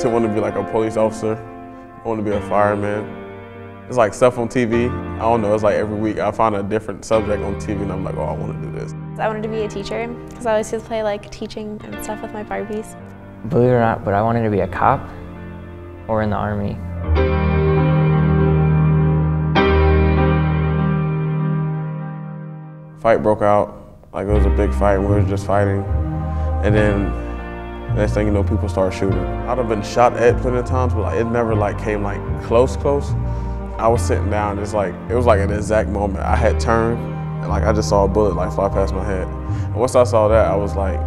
always wanted to be like a police officer. I want to be a fireman. It's like stuff on TV. I don't know, it's like every week I find a different subject on TV and I'm like, oh, I want to do this. I wanted to be a teacher because I always used to play like teaching and stuff with my Barbies. Believe it or not, but I wanted to be a cop or in the Army. Fight broke out. Like it was a big fight, we were just fighting. And then next thing you know, people started shooting. I'd have been shot at plenty of times, but like, it never like came like close. I was sitting down, it was like an exact moment. I had turned and like I just saw a bullet like fly past my head. And once I saw that, I was like,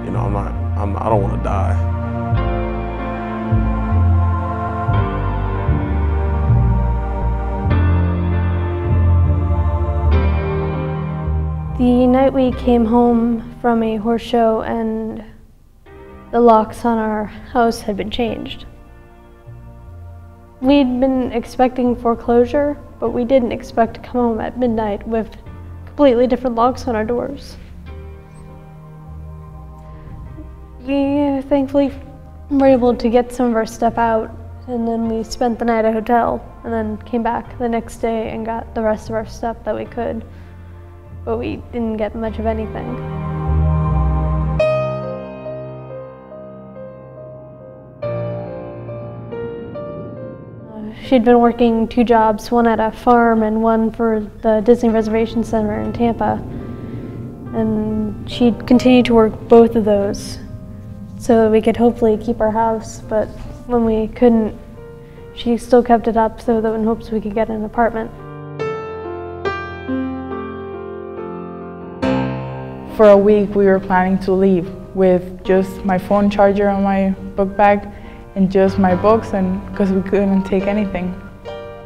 you know, I don't want to die. The night we came home from a horse show and the locks on our house had been changed. We'd been expecting foreclosure, but we didn't expect to come home at midnight with completely different locks on our doors. We thankfully were able to get some of our stuff out, and then we spent the night at a hotel and then came back the next day and got the rest of our stuff that we could. But we didn't get much of anything. She'd been working 2 jobs, one at a farm and one for the Disney Reservation Center in Tampa. And she'd continued to work both of those so that we could hopefully keep our house, but when we couldn't, she still kept it up so that in hopes we could get an apartment. For a week, we were planning to leave with just my phone charger on my book bag and just my books, and because we couldn't take anything.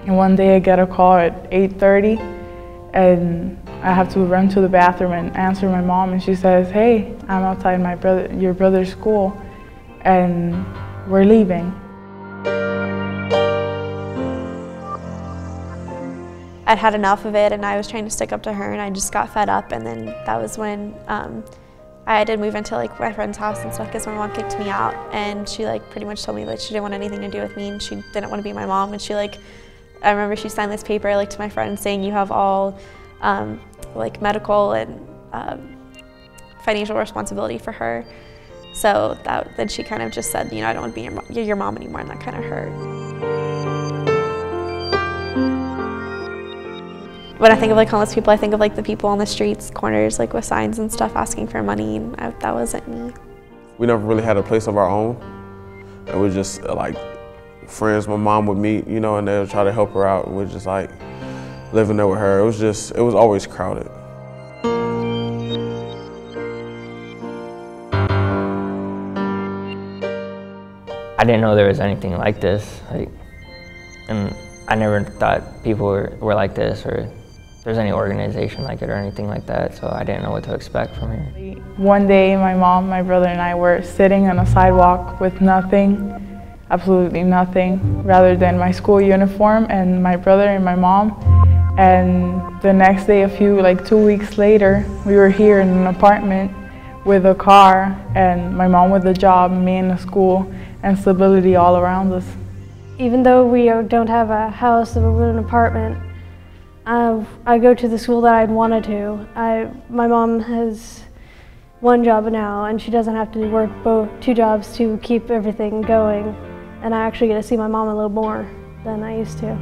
And one day I get a call at 8:30 and I have to run to the bathroom and answer my mom, and she says, hey, I'm outside your brother's school and we're leaving. I'd had enough of it and I was trying to stick up to her and I just got fed up, and then that was when I did move into like my friend's house and stuff because my mom kicked me out, and she like pretty much told me like she didn't want anything to do with me and she didn't want to be my mom, and she like, I remember she signed this paper like to my friend saying you have all like medical and financial responsibility for her. So then she kind of just said, you know, I don't want to be your mom anymore, and that kind of hurt. When I think of like homeless people, I think of like the people on the streets, corners, like with signs and stuff asking for money, and that wasn't me. We never really had a place of our own. It was just like friends my mom would meet, you know, and they would try to help her out, and we're just like living there with her. It was always crowded. I didn't know there was anything like this, and I never thought people were like this, or there's any organization like it or anything like that, so I didn't know what to expect from here. One day my mom, my brother and I were sitting on a sidewalk with nothing, absolutely nothing, rather than my school uniform and my brother and my mom. And the next day, like 2 weeks later, we were here in an apartment with a car and my mom with a job, me in a school, and stability all around us. Even though we don't have a house or an apartment, I go to the school that I'd wanted to. My mom has 1 job now, and she doesn't have to work 2 jobs to keep everything going. And I actually get to see my mom a little more than I used to.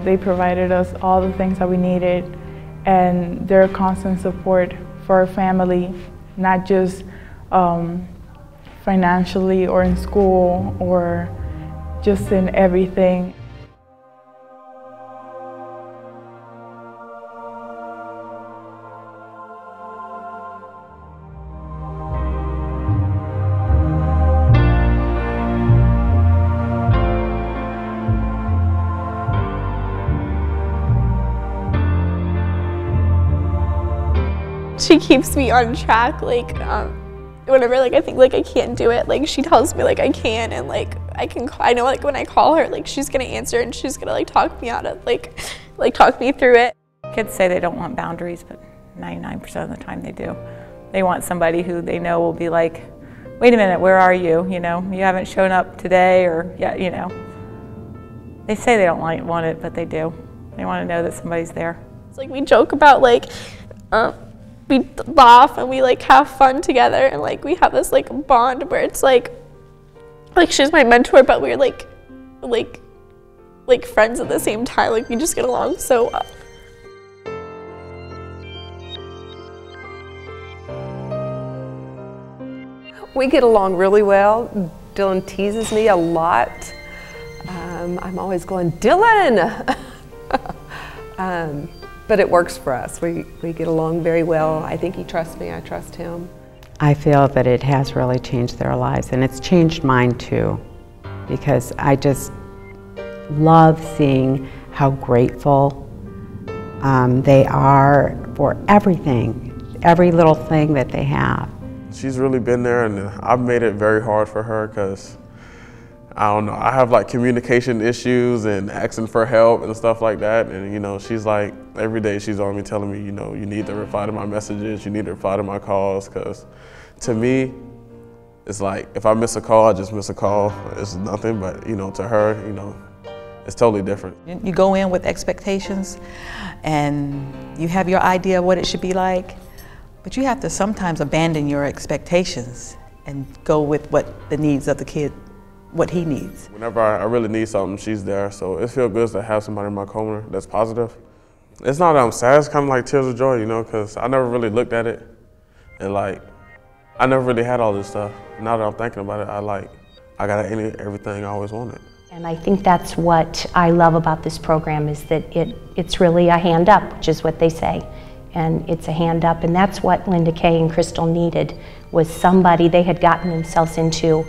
They provided us all the things that we needed, and they're a constant support for our family, not just financially or in school or just in everything. She keeps me on track, like whenever like I think like I can't do it, like she tells me like I can, and like I know like when I call her, like she's gonna answer and she's gonna like talk me out of like talk me through it. Kids say they don't want boundaries, but 99% of the time they do. They want somebody who they know will be like, wait a minute, where are you? You know, you haven't shown up today, or yeah, you know. They say they don't want it, but they do. They want to know that somebody's there. It's like we joke about like, we laugh and we like have fun together, and like we have this like bond where it's like she's my mentor, but we're like friends at the same time. Like we just get along so well. We get along really well. Dylan teases me a lot. I'm always going, Dylan! But it works for us. We get along very well. I think he trusts me, I trust him. I feel that it has really changed their lives, and it's changed mine too, because I just love seeing how grateful they are for everything, every little thing that they have. She's really been there, and I've made it very hard for her because, I don't know, I have like communication issues and asking for help and stuff like that. And you know, she's like, every day she's on me telling me, you know, you need to reply to my messages, you need to reply to my calls, because to me, it's like, if I miss a call, I just miss a call. It's nothing, but you know, to her, you know, it's totally different. You go in with expectations and you have your idea of what it should be like, but you have to sometimes abandon your expectations and go with what the needs of the kid, what he needs. Whenever I really need something, she's there. So it feels good to have somebody in my corner that's positive. It's not that I'm sad, it's kind of like tears of joy, you know, because I never really looked at it. And like, I never really had all this stuff. Now that I'm thinking about it, I got everything I always wanted. And I think that's what I love about this program, is that it's really a hand up, which is what they say. And it's a hand up, and that's what Linda Kay and Crystal needed, was somebody. They had gotten themselves into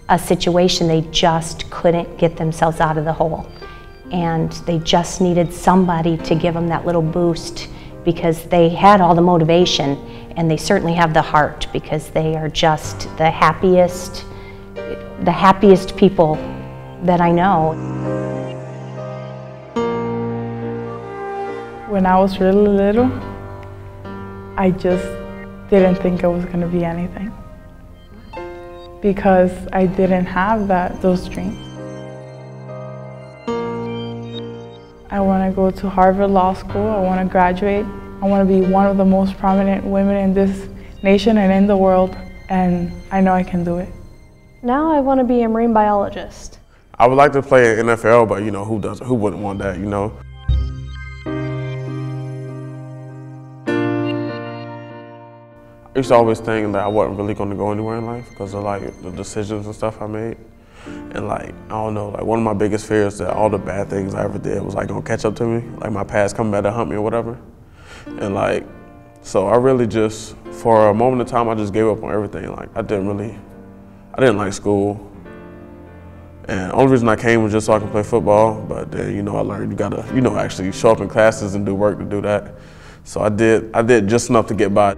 a situation they just couldn't get themselves out of the hole. And they just needed somebody to give them that little boost, because they had all the motivation, and they certainly have the heart, because they are just the happiest people that I know. When I was really little, I just didn't think I was going to be anything, because I didn't have those dreams. I want to go to Harvard Law School. I want to graduate. I want to be one of the most prominent women in this nation and in the world, and I know I can do it. Now I want to be a marine biologist. I would like to play in NFL, but you know, who wouldn't want that, you know? I used to always think that I wasn't really going to go anywhere in life because of like the decisions and stuff I made. And like, I don't know, like one of my biggest fears that all the bad things I ever did was like gonna catch up to me, like my past coming back to hunt me or whatever. And like, so I really just, for a moment of time, I just gave up on everything. Like I didn't like school. And the only reason I came was just so I can play football. But then, you know, I learned you gotta, you know, actually show up in classes and do work to do that. So I did just enough to get by.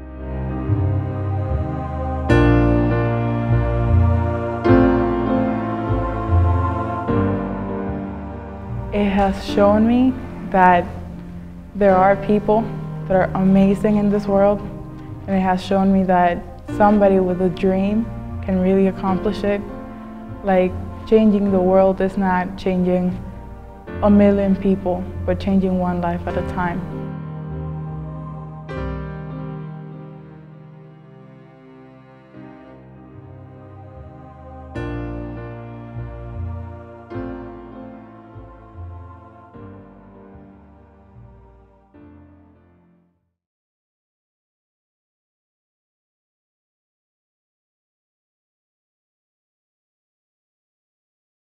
It has shown me that there are people that are amazing in this world, and it has shown me that somebody with a dream can really accomplish it. Like, changing the world is not changing a million people, but changing one life at a time.